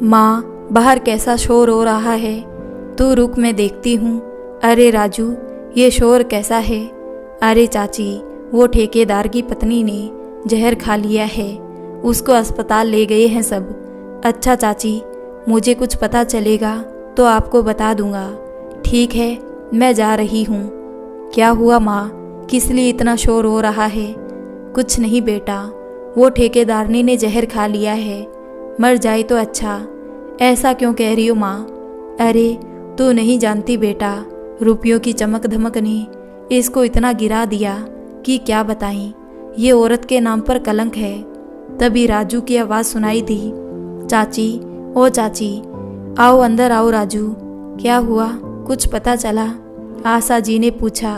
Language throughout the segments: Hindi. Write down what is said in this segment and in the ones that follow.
माँ, बाहर कैसा शोर हो रहा है, तू रुक मैं देखती हूँ। अरे राजू, ये शोर कैसा है? अरे चाची, वो ठेकेदार की पत्नी ने जहर खा लिया है, उसको अस्पताल ले गए हैं सब। अच्छा चाची, मुझे कुछ पता चलेगा तो आपको बता दूंगा। ठीक है, मैं जा रही हूँ। क्या हुआ माँ, किस लिए इतना शोर हो रहा है? कुछ नहीं बेटा, वो ठेकेदारनी ने जहर खा लिया है, मर जाए तो अच्छा। ऐसा क्यों कह रही हो माँ? अरे तू नहीं जानती बेटा, रुपयों की चमक धमक ने इसको इतना गिरा दिया कि क्या बताएं। ये औरत के नाम पर कलंक है। तभी राजू की आवाज़ सुनाई दी, चाची, ओ चाची, आओ अंदर आओ। राजू, क्या हुआ, कुछ पता चला? आशा जी ने पूछा।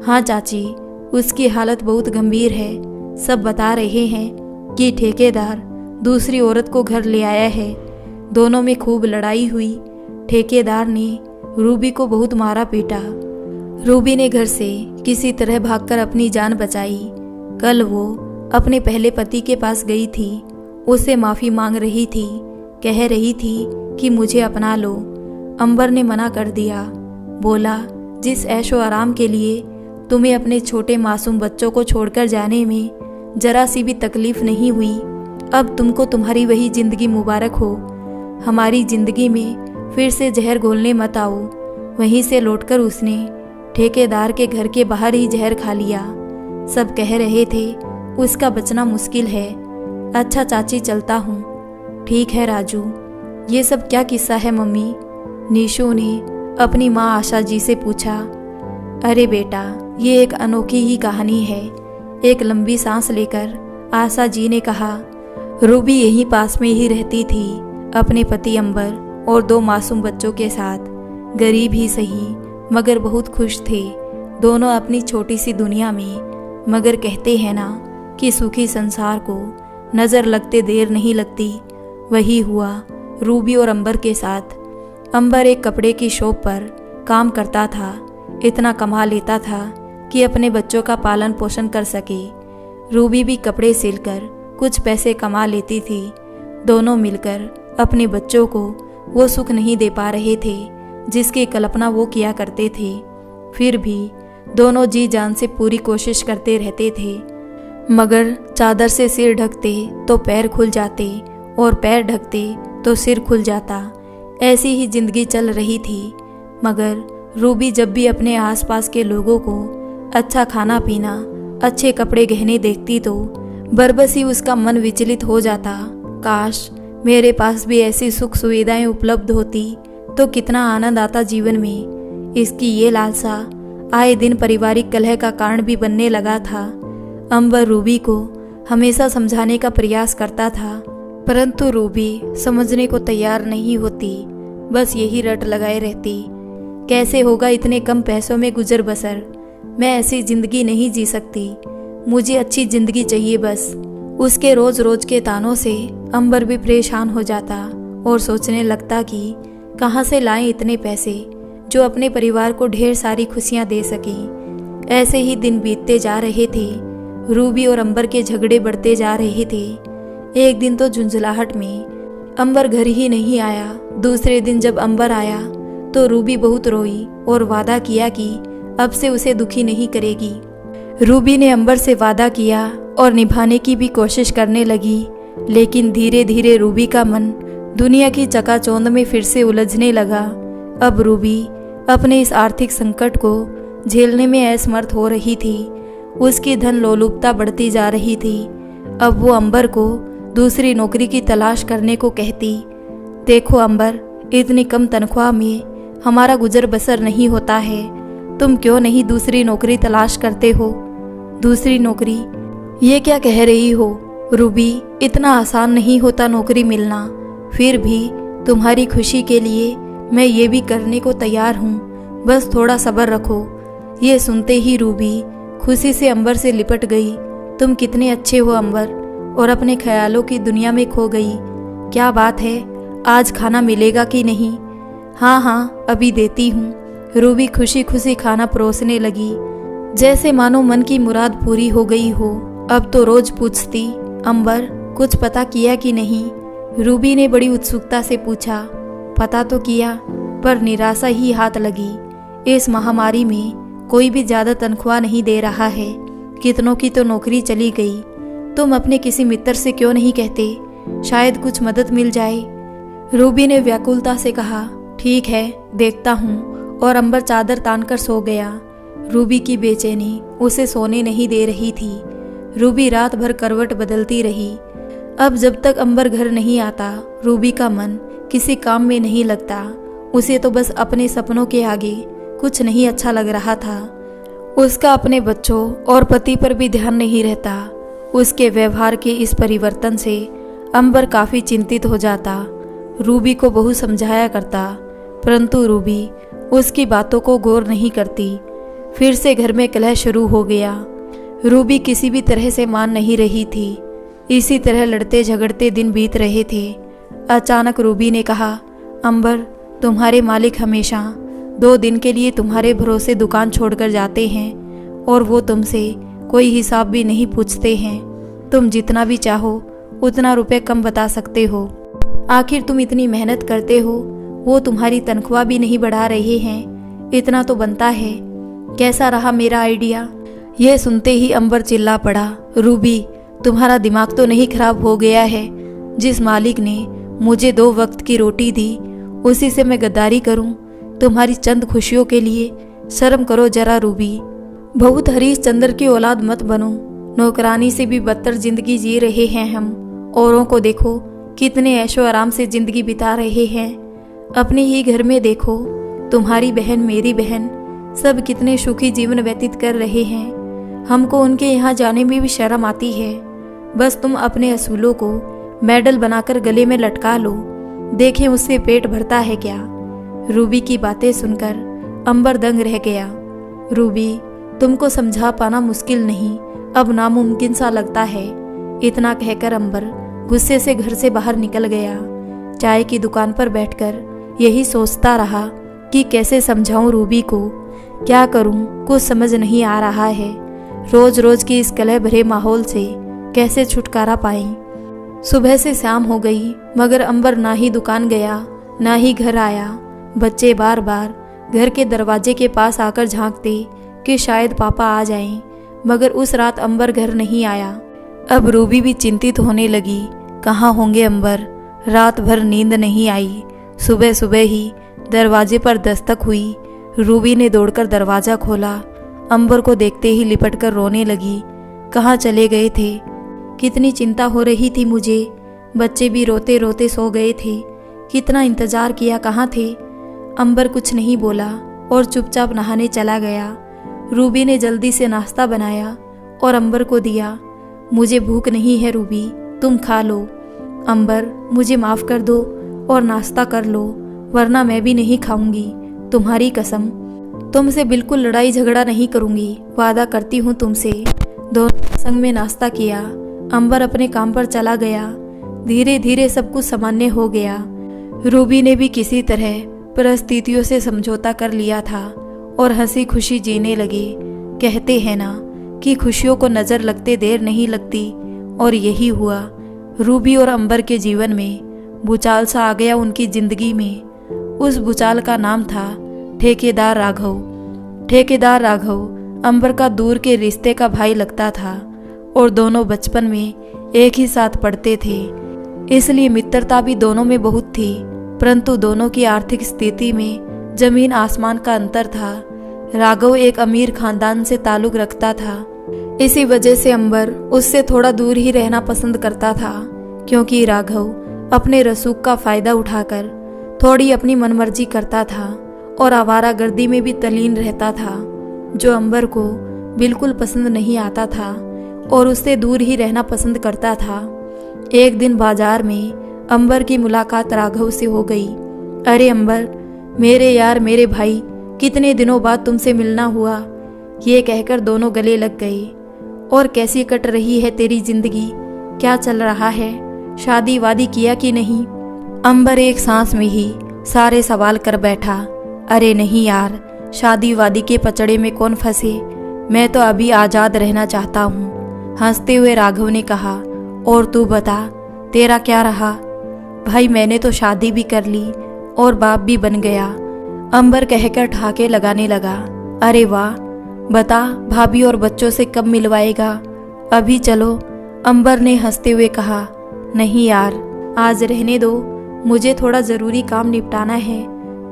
हाँ चाची, उसकी हालत बहुत गंभीर है। सब बता रहे हैं कि ठेकेदार दूसरी औरत को घर ले आया है। दोनों में खूब लड़ाई हुई। ठेकेदार ने रूबी को बहुत मारा पीटा। रूबी ने घर से किसी तरह भागकर अपनी जान बचाई। कल वो अपने पहले पति के पास गई थी, उससे माफ़ी मांग रही थी, कह रही थी कि मुझे अपना लो। अंबर ने मना कर दिया, बोला जिस ऐशो आराम के लिए तुम्हें अपने छोटे मासूम बच्चों को छोड़कर जाने में जरा सी भी तकलीफ नहीं हुई, अब तुमको तुम्हारी वही जिंदगी मुबारक हो। हमारी जिंदगी में फिर से जहर घोलने मत आओ। वहीं से लौटकर उसने ठेकेदार के घर के बाहर ही जहर खा लिया। सब कह रहे थे उसका बचना मुश्किल है। अच्छा चाची, चलता हूँ। ठीक है राजू। ये सब क्या किस्सा है मम्मी? निशु ने अपनी माँ आशा जी से पूछा। अरे बेटा, ये एक अनोखी ही कहानी है। एक लंबी सांस लेकर आशा जी ने कहा, रूबी यहीं पास में ही रहती थी अपने पति अंबर और 2 मासूम बच्चों के साथ। गरीब ही सही मगर बहुत खुश थे दोनों अपनी छोटी सी दुनिया में। मगर कहते हैं ना कि सुखी संसार को नज़र लगते देर नहीं लगती। वही हुआ रूबी और अंबर के साथ। अंबर एक कपड़े की शॉप पर काम करता था। इतना कमा लेता था कि अपने बच्चों का पालन पोषण कर सके। रूबी भी कपड़े सिलकर कुछ पैसे कमा लेती थी। दोनों मिलकर अपने बच्चों को वो सुख नहीं दे पा रहे थे जिसकी कल्पना वो किया करते थे। फिर भी दोनों जी जान से पूरी कोशिश करते रहते थे, मगर चादर से सिर ढकते तो पैर खुल जाते और पैर ढकते तो सिर खुल जाता। ऐसी ही जिंदगी चल रही थी। मगर रूबी जब भी अपने आसपास के लोगों को अच्छा खाना पीना, अच्छे कपड़े गहने देखती तो बरबस ही उसका मन विचलित हो जाता। काश मेरे पास भी ऐसी सुख सुविधाएं उपलब्ध होती तो कितना आनंद आता जीवन में। इसकी ये लालसा आए दिन पारिवारिक कलह का कारण भी बनने लगा था। अंबर रूबी को हमेशा समझाने का प्रयास करता था, परंतु रूबी समझने को तैयार नहीं होती। बस यही रट लगाए रहती, कैसे होगा इतने कम पैसों में गुजर बसर। मैं ऐसी जिंदगी नहीं जी सकती, मुझे अच्छी जिंदगी चाहिए बस। उसके रोज रोज के तानों से अंबर भी परेशान हो जाता और सोचने लगता कि कहाँ से लाएं इतने पैसे जो अपने परिवार को ढेर सारी खुशियाँ दे सकें। ऐसे ही दिन बीतते जा रहे थे। रूबी और अंबर के झगड़े बढ़ते जा रहे थे। एक दिन तो झुंझलाहट में अंबर घर ही नहीं आया। दूसरे दिन जब अंबर आया तो रूबी बहुत रोई और वादा किया कि अब से उसे दुखी नहीं करेगी। रूबी ने अंबर से वादा किया और निभाने की भी कोशिश करने लगी, लेकिन धीरे धीरे रूबी का मन दुनिया की चकाचौंध में फिर से उलझने लगा। अब रूबी अपने इस आर्थिक संकट को झेलने में असमर्थ हो रही थी। उसकी धन लोलुपता बढ़ती जा रही थी। अब वो अंबर को दूसरी नौकरी की तलाश करने को कहती। देखो अंबर, इतनी कम तनख्वाह में हमारा गुजर बसर नहीं होता है, तुम क्यों नहीं दूसरी नौकरी तलाश करते हो? दूसरी नौकरी? ये क्या कह रही हो रूबी? इतना आसान नहीं होता नौकरी मिलना। फिर भी तुम्हारी खुशी के लिए मैं ये भी करने को तैयार हूँ, बस थोड़ा सब्र रखो। ये सुनते ही रूबी खुशी से अंबर से लिपट गई। तुम कितने अच्छे हो अंबर, और अपने ख्यालों की दुनिया में खो गई। क्या बात है, आज खाना मिलेगा कि नहीं? हाँ हाँ, अभी देती हूँ। रूबी खुशी खुशी खाना परोसने लगी, जैसे मानो मन की मुराद पूरी हो गई हो। अब तो रोज पूछती, अंबर कुछ पता किया कि नहीं? रूबी ने बड़ी उत्सुकता से पूछा। पता तो किया, पर निराशा ही हाथ लगी। इस महामारी में कोई भी ज़्यादा तनख्वाह नहीं दे रहा है। कितनों की तो नौकरी चली गई। तुम अपने किसी मित्र से क्यों नहीं कहते, शायद कुछ मदद मिल जाए। रूबी ने व्याकुलता से कहा। ठीक है, देखता हूँ। और अंबर चादर तानकर सो गया। रूबी की बेचैनी उसे सोने नहीं दे रही थी। रूबी रात भर करवट बदलती रही। अब जब तक अंबर घर नहीं आता, रूबी का मन किसी काम में नहीं लगता। उसे तो बस अपने सपनों के आगे कुछ नहीं अच्छा लग रहा था। उसका अपने बच्चों और पति पर भी ध्यान नहीं रहता। उसके व्यवहार के इस परिवर्तन से अंबर काफ़ी चिंतित हो जाता। रूबी को बहुत समझाया करता, परंतु रूबी उसकी बातों को गौर नहीं करती। फिर से घर में कलह शुरू हो गया। रूबी किसी भी तरह से मान नहीं रही थी। इसी तरह लड़ते झगड़ते दिन बीत रहे थे। अचानक रूबी ने कहा, अंबर, तुम्हारे मालिक हमेशा 2 दिन के लिए तुम्हारे भरोसे दुकान छोड़कर जाते हैं और वो तुमसे कोई हिसाब भी नहीं पूछते हैं। तुम जितना भी चाहो उतना रुपए कम बता सकते हो। आखिर तुम इतनी मेहनत करते हो, वो तुम्हारी तनख्वाह भी नहीं बढ़ा रहे हैं। इतना तो बनता है। कैसा रहा मेरा आइडिया? यह सुनते ही अंबर चिल्ला पड़ा। रूबी, तुम्हारा दिमाग तो नहीं खराब हो गया है? जिस मालिक ने मुझे 2 वक्त की रोटी दी, उसी से मैं गद्दारी करूं तुम्हारी चंद खुशियों के लिए? शर्म करो जरा रूबी। बहुत हरीश चंद्र की औलाद मत बनो। नौकरानी से भी बदतर जिंदगी जी रहे हैं हम। औरों को देखो कितने ऐशो आराम से जिंदगी बिता रहे हैं। अपने ही घर में देखो, तुम्हारी बहन, मेरी बहन, सब कितने सुखी जीवन व्यतीत कर रहे हैं। हमको उनके यहाँ जाने में भी शर्म आती है। बस तुम अपने असूलों को मेडल बनाकर गले में लटका लो, देखें उससे पेट भरता है क्या। रूबी की बातें सुनकर अंबर दंग रह गया। रूबी, तुमको समझा पाना मुश्किल नहीं, अब नामुमकिन सा लगता है। इतना कहकर अंबर गुस्से से घर से बाहर निकल गया। चाय की दुकान पर बैठकर यही सोचता रहा कि कैसे समझाऊं रूबी को, क्या करूं, कुछ समझ नहीं आ रहा है। रोज रोज की इस कलह भरे माहौल से कैसे छुटकारा पाएं। सुबह से शाम हो गई, मगर अंबर ना ही दुकान गया ना ही घर आया। बच्चे बार बार घर के दरवाजे के पास आकर झांकते कि शायद पापा आ जाएं, मगर उस रात अंबर घर नहीं आया। अब रूबी भी चिंतित होने लगी। कहाँ होंगे अंबर? रात भर नींद नहीं आई। सुबह सुबह ही दरवाजे पर दस्तक हुई। रूबी ने दौड़कर दरवाज़ा खोला। अंबर को देखते ही लिपटकर रोने लगी। कहाँ चले गए थे? कितनी चिंता हो रही थी मुझे। बच्चे भी रोते रोते सो गए थे। कितना इंतजार किया, कहाँ थे? अंबर कुछ नहीं बोला और चुपचाप नहाने चला गया। रूबी ने जल्दी से नाश्ता बनाया और अंबर को दिया। मुझे भूख नहीं है रूबी, तुम खा लो। अंबर, मुझे माफ़ कर दो और नाश्ता कर लो, वरना मैं भी नहीं खाऊंगी, तुम्हारी कसम। तुमसे बिल्कुल लड़ाई झगड़ा नहीं करूंगी, वादा करती हूँ तुमसे। दोनों संग में नाश्ता किया। अंबर अपने काम पर चला गया। धीरे धीरे सब कुछ सामान्य हो गया। रूबी ने भी किसी तरह परिस्थितियों से समझौता कर लिया था और हंसी खुशी जीने लगे। कहते हैं ना कि खुशियों को नज़र लगते देर नहीं लगती, और यही हुआ। रूबी और अंबर के जीवन में भूचाल सा आ गया उनकी जिंदगी में। उस भूचाल का नाम था ठेकेदार राघव। ठेकेदार राघव अंबर का दूर के रिश्ते का भाई लगता था और दोनों बचपन में एक ही साथ पढ़ते थे, इसलिए मित्रता भी दोनों में बहुत थी। परंतु दोनों की आर्थिक स्थिति में जमीन आसमान का अंतर था। राघव एक अमीर खानदान से ताल्लुक रखता था। इसी वजह से अंबर उससे थोड़ा दूर ही रहना पसंद करता था, क्योंकि राघव अपने रसूख का फायदा उठाकर थोड़ी अपनी मनमर्जी करता था और आवारागर्दी में भी तल्लीन रहता था, जो अंबर को बिल्कुल पसंद नहीं आता था और उससे दूर ही रहना पसंद करता था। एक दिन बाजार में अंबर की मुलाकात राघव से हो गई। अरे अंबर, मेरे यार, मेरे भाई, कितने दिनों बाद तुमसे मिलना हुआ, ये कहकर दोनों गले लग गए। और कैसी कट रही है तेरी जिंदगी? क्या चल रहा है? शादी वादी किया कि नहीं? अंबर एक सांस में ही सारे सवाल कर बैठा। अरे नहीं यार, शादी वादी के पचड़े में कौन फंसे, मैं तो अभी आज़ाद रहना चाहता हूँ। हंसते हुए राघव ने कहा, और तू बता, तेरा क्या रहा? भाई मैंने तो शादी भी कर ली और बाप भी बन गया। अंबर कहकर ठहाके लगाने लगा। अरे वाह, बता भाभी और बच्चों से कब मिलवाएगा? अभी चलो, अंबर ने हंसते हुए कहा। नहीं यार, आज रहने दो, मुझे थोड़ा ज़रूरी काम निपटाना है।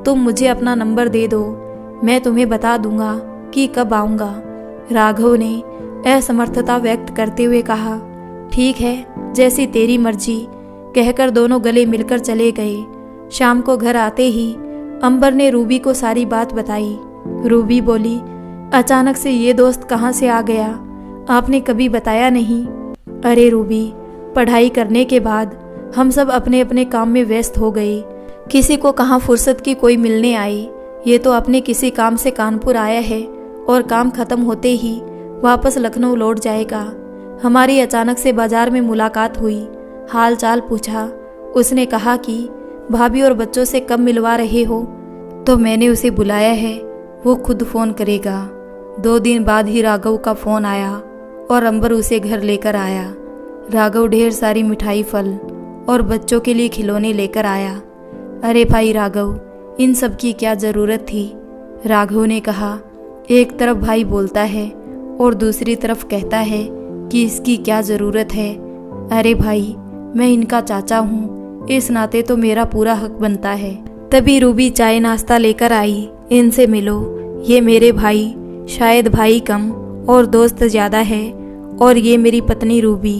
तुम मुझे अपना नंबर दे दो, मैं तुम्हें बता दूंगा कि कब आऊँगा। राघव ने असमर्थता व्यक्त करते हुए कहा। ठीक है, जैसी तेरी मर्जी, कहकर दोनों गले मिलकर चले गए। शाम को घर आते ही अंबर ने रूबी को सारी बात बताई। रूबी बोली, अचानक से ये दोस्त कहाँ से आ गया? आपने कभी बताया नहीं। अरे रूबी, पढ़ाई करने के बाद हम सब अपने अपने काम में व्यस्त हो गए। किसी को कहाँ फुर्सत की कोई मिलने आई। ये तो अपने किसी काम से कानपुर आया है और काम खत्म होते ही वापस लखनऊ लौट जाएगा। हमारी अचानक से बाजार में मुलाकात हुई, हाल चाल पूछा। उसने कहा कि भाभी और बच्चों से कब मिलवा रहे हो, तो मैंने उसे बुलाया है, वो खुद फ़ोन करेगा। 2 दिन बाद ही राघव का फ़ोन आया और अंबर उसे घर लेकर आया। राघव ढेर सारी मिठाई, फल और बच्चों के लिए खिलौने लेकर आया। अरे भाई राघव, इन सब की क्या ज़रूरत थी? राघव ने कहा। एक तरफ भाई बोलता है और दूसरी तरफ कहता है कि इसकी क्या ज़रूरत है। अरे भाई, मैं इनका चाचा हूँ, इस नाते तो मेरा पूरा हक बनता है। तभी रूबी चाय नाश्ता लेकर आई। इनसे मिलो, ये मेरे भाई, शायद भाई कम और दोस्त ज़्यादा है, और ये मेरी पत्नी रूबी।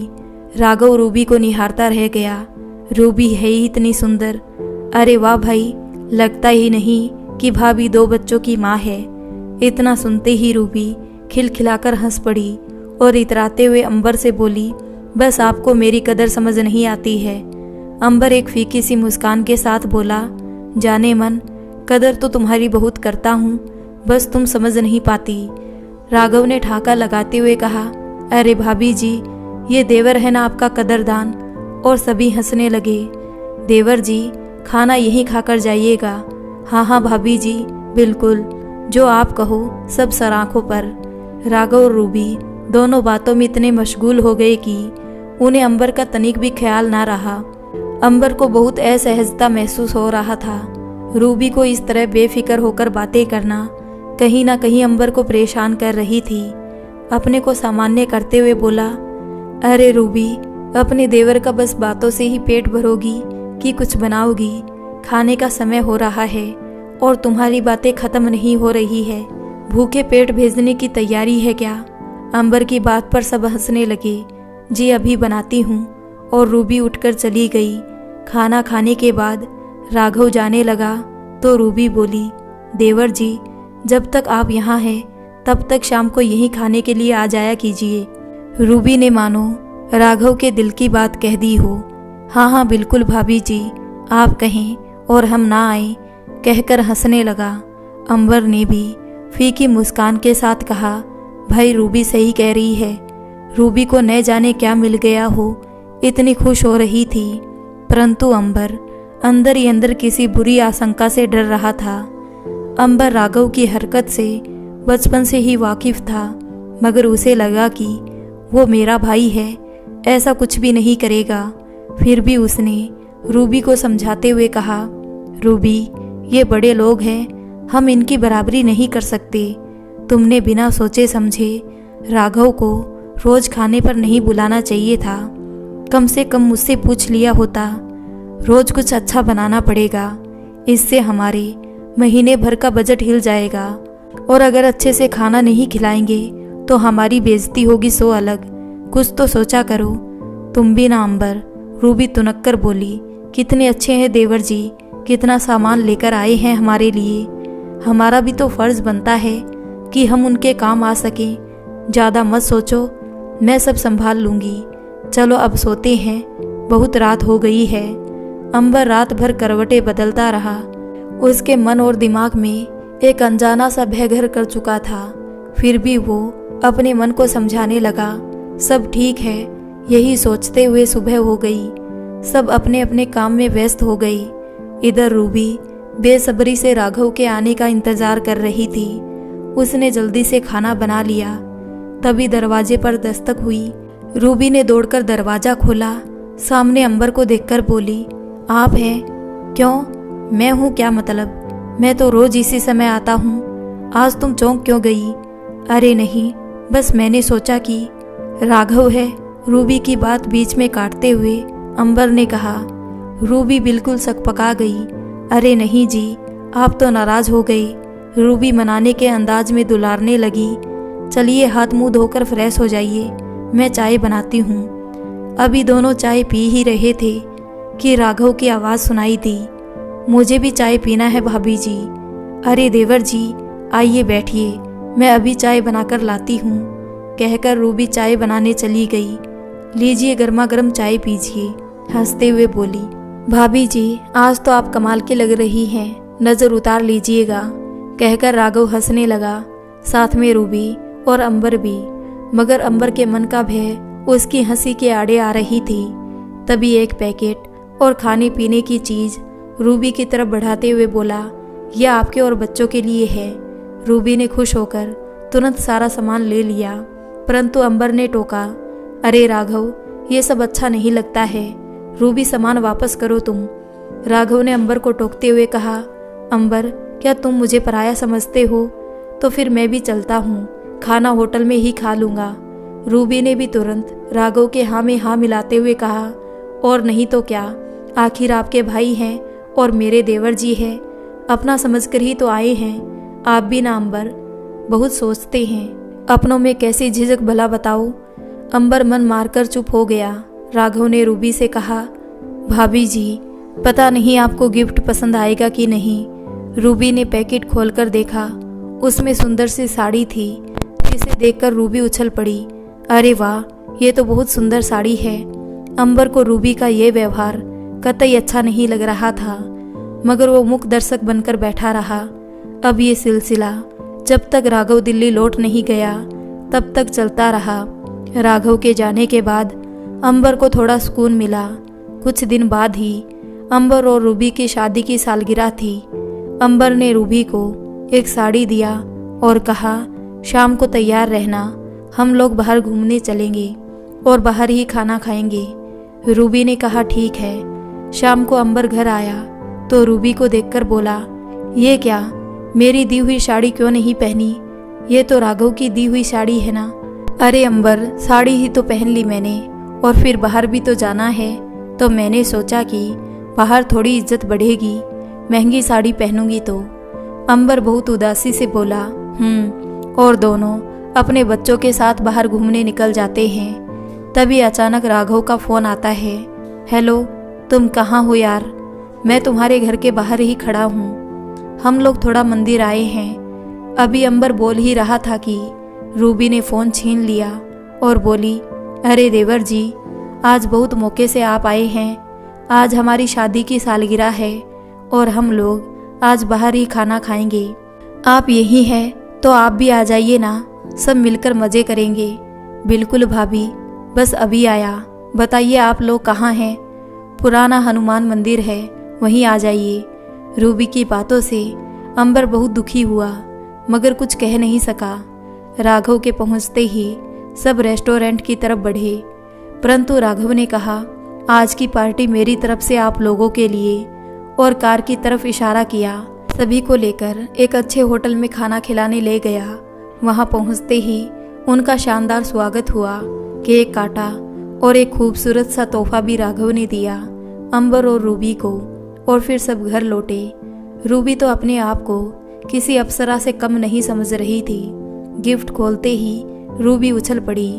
राघव रूबी को निहारता रह गया। रूबी है ही इतनी सुंदर। अरे वाह भाई, लगता ही नहीं कि भाभी 2 बच्चों की माँ है। इतना सुनते ही रूबी खिलखिलाकर हंस पड़ी और इतराते हुए अंबर से बोली, बस आपको मेरी कदर समझ नहीं आती है। अंबर एक फीकी सी मुस्कान के साथ बोला, जाने मन, कदर तो तुम्हारी बहुत करता हूँ, बस तुम समझ नहीं पाती। राघव ने ठहाका लगाते हुए कहा। अरे भाभी जी, ये देवर है ना आपका कदरदान। और सभी हंसने लगे। देवर जी, खाना यहीं खाकर जाइएगा। हाँ हाँ भाभी जी, बिल्कुल, जो आप कहो, सब सराखों पर। राघव और रूबी दोनों बातों में इतने मशगूल हो गए कि उन्हें अंबर का तनिक भी ख्याल ना रहा। अंबर को बहुत असहजता महसूस हो रहा था। रूबी को इस तरह बेफिक्र होकर बातें करना कहीं ना कहीं अंबर को परेशान कर रही थी। अपने को सामान्य करते हुए बोला, अरे रूबी, अपने देवर का बस बातों से ही पेट भरोगी कि कुछ बनाओगी? खाने का समय हो रहा है और तुम्हारी बातें खत्म नहीं हो रही है। भूखे पेट भेजने की तैयारी है क्या? अंबर की बात पर सब हंसने लगे। जी अभी बनाती हूँ। और रूबी उठकर चली गई। खाना खाने के बाद राघव जाने लगा तो रूबी बोली, देवर जी, जब तक आप यहाँ हैं तब तक शाम को यहीं खाने के लिए आ जाया कीजिए। रूबी ने मानो राघव के दिल की बात कह दी हो। हाँ हाँ बिल्कुल भाभी जी, आप कहें और हम ना आए, कहकर हंसने लगा। अंबर ने भी फीकी मुस्कान के साथ कहा, भाई रूबी सही कह रही है। रूबी को न जाने क्या मिल गया हो, इतनी खुश हो रही थी, परंतु अंबर अंदर ही अंदर किसी बुरी आशंका से डर रहा था। अंबर राघव की हरकत से बचपन से ही वाकिफ था, मगर उसे लगा कि वो मेरा भाई है, ऐसा कुछ भी नहीं करेगा। फिर भी उसने रूबी को समझाते हुए कहा, रूबी, ये बड़े लोग हैं, हम इनकी बराबरी नहीं कर सकते। तुमने बिना सोचे समझे राघव को रोज खाने पर नहीं बुलाना चाहिए था। कम से कम मुझसे पूछ लिया होता। रोज कुछ अच्छा बनाना पड़ेगा, इससे हमारे महीने भर का बजट हिल जाएगा, और अगर अच्छे से खाना नहीं खिलाएंगे तो हमारी बेइज्जती होगी सो अलग। कुछ तो सोचा करो। तुम भी ना अंबर, रूबी तुनक्कर बोली। कितने अच्छे हैं देवर जी, कितना सामान लेकर आए हैं हमारे लिए। हमारा भी तो फर्ज बनता है कि हम उनके काम आ सकें। ज़्यादा मत सोचो, मैं सब संभाल लूँगी। चलो अब सोते हैं, बहुत रात हो गई है। अंबर रात भर करवटें बदलता रहा। उसके मन और दिमाग में एक अनजाना सा भय घर कर चुका था। फिर भी वो अपने मन को समझाने लगा, सब ठीक है। यही सोचते हुए सुबह हो गई। सब अपने अपने काम में व्यस्त हो गई। इधर रूबी बेसब्री से राघव के आने का इंतजार कर रही थी। उसने जल्दी से खाना बना लिया। तभी दरवाजे पर दस्तक हुई। रूबी ने दौड़कर दरवाजा खोला। सामने अंबर को देखकर बोली, आप हैं? क्यों? मैं हूँ क्या मतलब? मैं तो रोज इसी समय आता हूँ। आज तुम चौंक क्यों गई? अरे नहीं, बस मैंने सोचा कि राघव है। रूबी की बात बीच में काटते हुए अंबर ने कहा। रूबी बिल्कुल सकपका गई। अरे नहीं जी, आप तो नाराज हो गई। रूबी मनाने के अंदाज में दुलारने लगी। चलिए हाथ मुंह धोकर फ्रेश हो जाइए, मैं चाय बनाती हूँ। अभी दोनों चाय पी ही रहे थे कि राघव की आवाज़ सुनाई दी। मुझे भी चाय पीना है भाभी जी। अरे देवर जी, आइए बैठिए, मैं अभी चाय बनाकर लाती हूँ, कहकर रूबी चाय बनाने चली गई। लीजिए गर्मा गर्म चाय पीजिए, हंसते हुए बोली। भाभी जी, आज तो आप कमाल की लग रही हैं, नज़र उतार लीजिएगा, कहकर राघव हंसने लगा, साथ में रूबी और अंबर भी। मगर अंबर के मन का भय उसकी हंसी के आड़े आ रही थी। तभी एक पैकेट और खाने पीने की चीज़ रूबी की तरफ बढ़ाते हुए बोला, यह आपके और बच्चों के लिए है। रूबी ने खुश होकर तुरंत सारा सामान ले लिया, परंतु अंबर ने टोका, अरे राघव, ये सब अच्छा नहीं लगता है। रूबी, सामान वापस करो तुम। राघव ने अंबर को टोकते हुए कहा, अंबर, क्या तुम मुझे पराया समझते हो? तो फिर मैं भी चलता हूँ, खाना होटल में ही खा लूँगा। रूबी ने भी तुरंत राघव के हाँ में हाँ मिलाते हुए कहा, और नहीं तो क्या, आखिर आपके भाई हैं और मेरे देवर जी हैं, अपना समझकर ही तो आए हैं। आप भी ना अंबर, बहुत सोचते हैं, अपनों में कैसी झिझक भला बताओ। अंबर मन मारकर चुप हो गया। राघव ने रूबी से कहा, भाभी जी, पता नहीं आपको गिफ्ट पसंद आएगा कि नहीं। रूबी ने पैकेट खोलकर देखा, उसमें सुंदर सी साड़ी थी, जिसे देखकर रूबी उछल पड़ी। अरे वाह, ये तो बहुत सुंदर साड़ी है। अंबर को रूबी का ये व्यवहार कतई अच्छा नहीं लग रहा था, मगर वो मूक दर्शक बनकर बैठा रहा। अब ये सिलसिला जब तक राघव दिल्ली लौट नहीं गया तब तक चलता रहा। राघव के जाने के बाद अंबर को थोड़ा सुकून मिला। कुछ दिन बाद ही अंबर और रूबी की शादी की सालगिरह थी। अंबर ने रूबी को एक साड़ी दिया और कहा, शाम को तैयार रहना, हम लोग बाहर घूमने चलेंगे और बाहर ही खाना खाएंगे। रूबी ने कहा, ठीक है। शाम को अंबर घर आया तो रूबी को देखकर बोला, ये क्या, मेरी दी हुई साड़ी क्यों नहीं पहनी? ये तो राघव की दी हुई साड़ी है ना। अरे अंबर, साड़ी ही तो पहन ली मैंने, और फिर बाहर भी तो जाना है, तो मैंने सोचा कि बाहर थोड़ी इज्जत बढ़ेगी, महंगी साड़ी पहनूंगी तो। अंबर बहुत उदासी से बोला, और दोनों अपने बच्चों के साथ बाहर घूमने निकल जाते हैं। तभी अचानक राघव का फोन आता है। हेलो, तुम कहाँ हो यार? मैं तुम्हारे घर के बाहर ही खड़ा हूँ, हम लोग थोड़ा मंदिर आए हैं। अभी अंबर बोल ही रहा था कि रूबी ने फ़ोन छीन लिया और बोली, अरे देवर जी, आज बहुत मौके से आप आए हैं। आज हमारी शादी की सालगिरह है और हम लोग आज बाहर ही खाना खाएंगे। आप यही हैं तो आप भी आ जाइए ना, सब मिलकर मज़े करेंगे। बिल्कुल भाभी, बस अभी आया। बताइए आप लोग कहाँ हैं? पुराना हनुमान मंदिर है, वहीं आ जाइए। रूबी की बातों से अंबर बहुत दुखी हुआ, मगर कुछ कह नहीं सका। राघव के पहुंचते ही सब रेस्टोरेंट की तरफ बढ़े, परंतु राघव ने कहा, आज की पार्टी मेरी तरफ से आप लोगों के लिए, और कार की तरफ इशारा किया। सभी को लेकर एक अच्छे होटल में खाना खिलाने ले गया। वहां पहुंचते ही उनका शानदार स्वागत हुआ। केक काटा और एक खूबसूरत सा तोहफा भी राघव ने दिया अंबर और रूबी को, और फिर सब घर लौटे। रूबी तो अपने आप को किसी अप्सरा से कम नहीं समझ रही थी। गिफ्ट खोलते ही रूबी उछल पड़ी।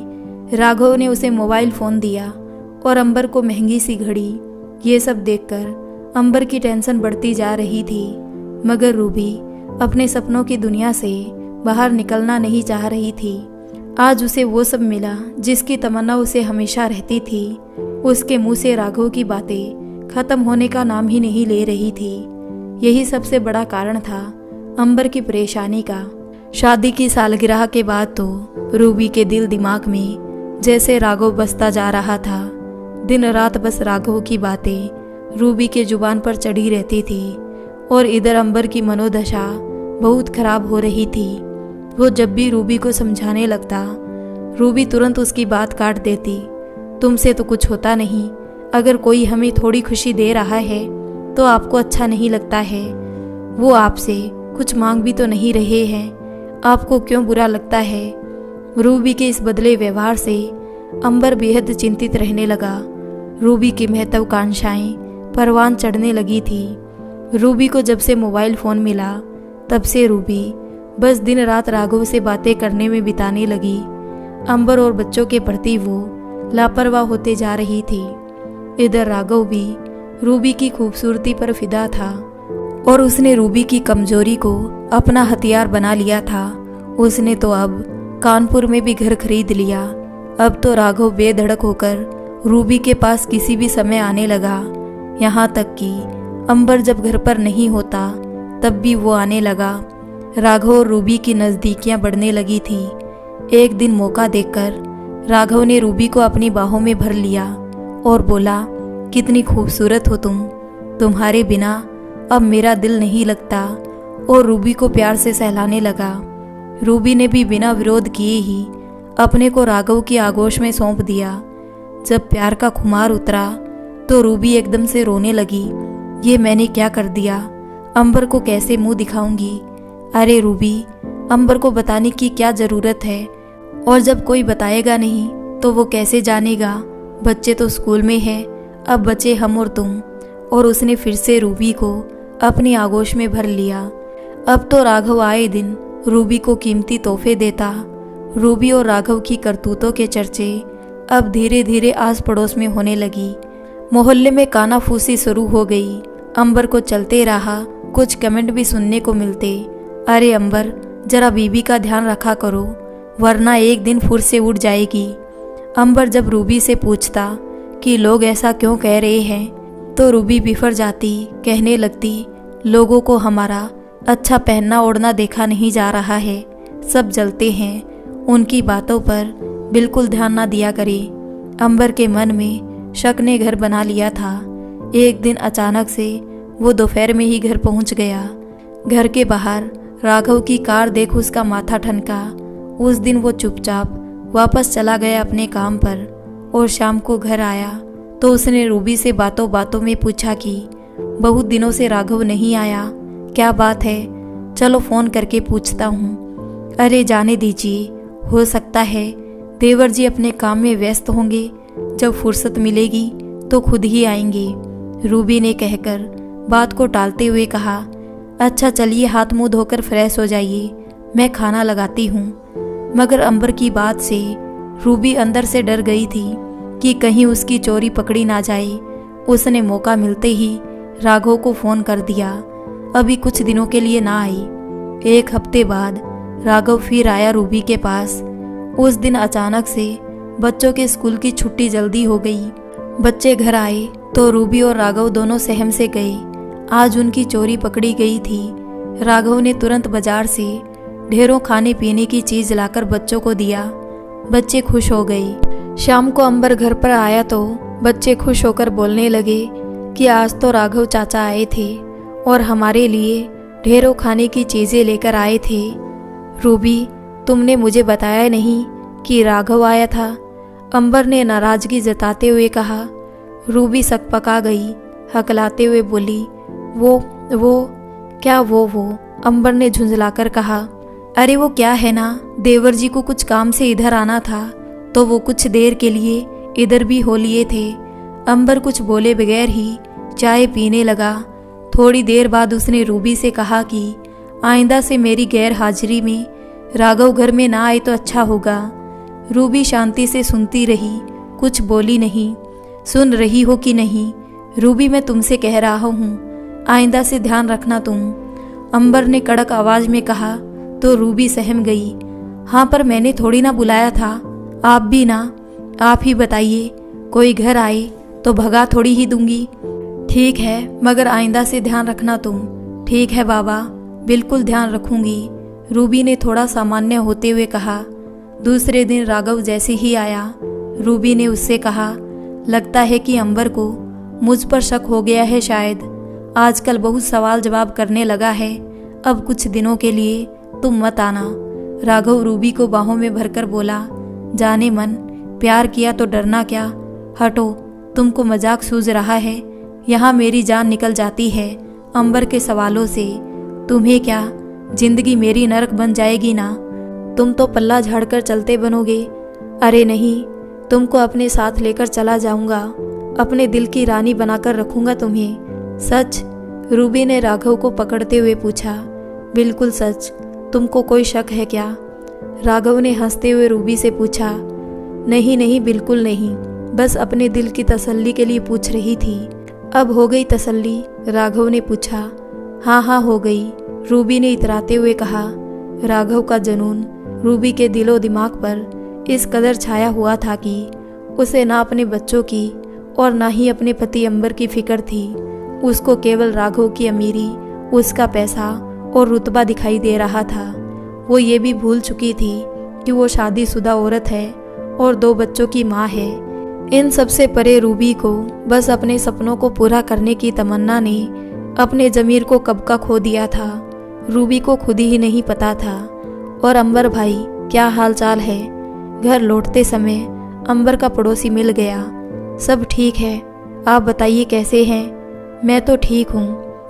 राघव ने उसे मोबाइल फ़ोन दिया और अंबर को महंगी सी घड़ी। ये सब देखकर अंबर की टेंशन बढ़ती जा रही थी, मगर रूबी अपने सपनों की दुनिया से बाहर निकलना नहीं चाह रही थी। आज उसे वो सब मिला जिसकी तमन्ना उसे हमेशा रहती थी। उसके मुंह से राघव की बातें खत्म होने का नाम ही नहीं ले रही थी। यही सबसे बड़ा कारण था अंबर की परेशानी का। शादी की सालगिरह के बाद तो रूबी के दिल दिमाग में जैसे राघव बसता जा रहा था। दिन रात बस राघव की बातें रूबी के जुबान पर चढ़ी रहती थी, और इधर अंबर की मनोदशा बहुत खराब हो रही थी। वो जब भी रूबी को समझाने लगता, रूबी तुरंत उसकी बात काट देती। तुमसे तो कुछ होता नहीं, अगर कोई हमें थोड़ी खुशी दे रहा है तो आपको अच्छा नहीं लगता है। वो आपसे कुछ मांग भी तो नहीं रहे हैं, आपको क्यों बुरा लगता है? रूबी के इस बदले व्यवहार से अंबर बेहद चिंतित रहने लगा। रूबी की महत्वाकांक्षाएं परवान चढ़ने लगी थी। रूबी को जब से मोबाइल फ़ोन मिला तब से रूबी बस दिन रात राघव से बातें करने में बिताने लगी। अंबर और बच्चों के प्रति वो लापरवाह होते जा रही थी। इधर राघव भी रूबी की खूबसूरती पर फिदा था और उसने रूबी की कमजोरी को अपना हथियार बना लिया था। उसने तो अब कानपुर में भी घर खरीद लिया। अब तो राघव बेधड़क होकर रूबी के पास किसी भी समय आने लगा। यहाँ तक कि अंबर जब घर पर नहीं होता तब भी वो आने लगा। राघव और रूबी की नज़दीकियाँ बढ़ने लगी थी। एक दिन मौका देखकर राघव ने रूबी को अपनी बाहों में भर लिया और बोला, कितनी खूबसूरत हो तुम, तुम्हारे बिना अब मेरा दिल नहीं लगता, और रूबी को प्यार से सहलाने लगा। रूबी ने भी बिना विरोध किए ही अपने को राघव की आगोश में सौंप दिया। जब प्यार का खुमार उतरा तो रूबी एकदम से रोने लगी। ये मैंने क्या कर दिया, अंबर को कैसे मुंह दिखाऊंगी? अरे रूबी, अंबर को बताने की क्या ज़रूरत है, और जब कोई बताएगा नहीं तो वो कैसे जानेगा? बच्चे तो स्कूल में हैं, अब बचे हम और तुम। और उसने फिर से रूबी को अपनी आगोश में भर लिया। अब तो राघव आए दिन रूबी को कीमती तोहफे देता। रूबी और राघव की करतूतों के चर्चे अब धीरे धीरे आस पड़ोस में होने लगी। मोहल्ले में कानाफूसी शुरू हो गई। अंबर को चलते रहा कुछ कमेंट भी सुनने को मिलते, अरे अंबर, जरा बीबी का ध्यान रखा करो वरना एक दिन फुर से उड़ जाएगी। अंबर जब रूबी से पूछता कि लोग ऐसा क्यों कह रहे हैं तो रूबी बिफर जाती, कहने लगती, लोगों को हमारा अच्छा पहनना ओढ़ना देखा नहीं जा रहा है, सब जलते हैं, उनकी बातों पर बिल्कुल ध्यान ना दिया करे। अंबर के मन में शक ने घर बना लिया था। एक दिन अचानक से वो दोपहर में ही घर पहुंच गया। घर के बाहर राघव की कार देख उसका माथा ठनका। उस दिन वो चुपचाप वापस चला गया अपने काम पर, और शाम को घर आया तो उसने रूबी से बातों बातों में पूछा कि बहुत दिनों से राघव नहीं आया, क्या बात है? चलो फ़ोन करके पूछता हूँ। अरे जाने दीजिए, हो सकता है देवर जी अपने काम में व्यस्त होंगे, जब फुर्सत मिलेगी तो खुद ही आएंगे, रूबी ने कहकर बात को टालते हुए कहा। अच्छा चलिए हाथ मुंह धोकर फ्रेश हो जाइए, मैं खाना लगाती हूँ। मगर अंबर की बात से रूबी अंदर से डर गई थी कि कहीं उसकी चोरी पकड़ी ना जाए। उसने मौका मिलते ही राघव को फ़ोन कर दिया। अभी कुछ दिनों के लिए ना आई। एक हफ्ते बाद राघव फिर आया रूबी के पास। उस दिन अचानक से बच्चों के स्कूल की छुट्टी जल्दी हो गई। बच्चे घर आए तो रूबी और राघव दोनों सहम से गए। आज उनकी चोरी पकड़ी गई थी। राघव ने तुरंत बाजार से ढेरों खाने पीने की चीज लाकर बच्चों को दिया। बच्चे खुश हो गए। शाम को अंबर घर पर आया तो बच्चे खुश होकर बोलने लगे कि आज तो राघव चाचा आए थे और हमारे लिए ढेरों खाने की चीजें लेकर आए थे। रूबी, तुमने मुझे बताया नहीं कि राघव आया था, अंबर ने नाराजगी जताते हुए कहा। रूबी सकपका गई, हकलाते हुए बोली, वो क्या वो? अंबर ने झुंझलाकर कहा, अरे वो क्या है ना, देवर जी को कुछ काम से इधर आना था तो वो कुछ देर के लिए इधर भी हो लिए थे। अंबर कुछ बोले बगैर ही चाय पीने लगा। थोड़ी देर बाद उसने रूबी से कहा कि आइंदा से मेरी गैर हाजिरी में राघव घर में ना आए तो अच्छा होगा। रूबी शांति से सुनती रही, कुछ बोली नहीं। सुन रही हो कि नहीं रूबी, मैं तुमसे कह रहा हूँ, आइंदा से ध्यान रखना तुम, अंबर ने कड़क आवाज में कहा। तो रूबी सहम गई। हाँ, पर मैंने थोड़ी ना बुलाया था, आप भी ना, आप ही बताइए, कोई घर आए तो भगा थोड़ी ही दूंगी। ठीक है, मगर आइंदा से ध्यान रखना तुम। ठीक है बाबा, बिल्कुल ध्यान रखूंगी, रूबी ने थोड़ा सामान्य होते हुए कहा। दूसरे दिन राघव जैसे ही आया, रूबी ने उससे कहा, लगता है कि अंबर को मुझ पर शक हो गया है शायद, आजकल बहुत सवाल जवाब करने लगा है, अब कुछ दिनों के लिए तुम मत आना। राघव रूबी को बाहों में भरकर बोला, जाने मन, प्यार किया तो डरना क्या, हटो, तुमको मजाक सूझ रहा है? यहाँ मेरी जान निकल जाती है अंबर के सवालों से। तुम्हें क्या जिंदगी मेरी नरक बन जाएगी ना? तुम तो पल्ला झाड़कर चलते बनोगे। अरे नहीं, तुमको अपने साथ लेकर चला जाऊंगा, अपने दिल की रानी बनाकर रखूंगा तुम्हें। सच? रूबी ने राघव को पकड़ते हुए पूछा। बिल्कुल सच। तुमको कोई शक है क्या? राघव ने हंसते हुए रूबी से पूछा। नहीं नहीं, बिल्कुल नहीं, बस अपने दिल की तसल्ली के लिए पूछ रही थी। अब हो गई तसल्ली? राघव ने पूछा। हाँ हाँ हो गई, रूबी ने इतराते हुए कहा। राघव का जुनून रूबी के दिलो दिमाग पर इस कदर छाया हुआ था कि उसे ना अपने बच्चों की और ना ही अपने पति अंबर की फिक्र थी। उसको केवल राघव की अमीरी, उसका पैसा और रुतबा दिखाई दे रहा था। वो ये भी भूल चुकी थी कि वो शादीशुदा औरत है और 2 बच्चों की माँ है। इन सब से परे रूबी को बस अपने सपनों को पूरा करने की तमन्ना ने अपने ज़मीर को कब का खो दिया था। रूबी को खुद ही नहीं पता था। और अंबर भाई, क्या हाल चाल है? घर लौटते समय अंबर का पड़ोसी मिल गया। सब ठीक है, आप बताइए कैसे हैं? मैं तो ठीक हूँ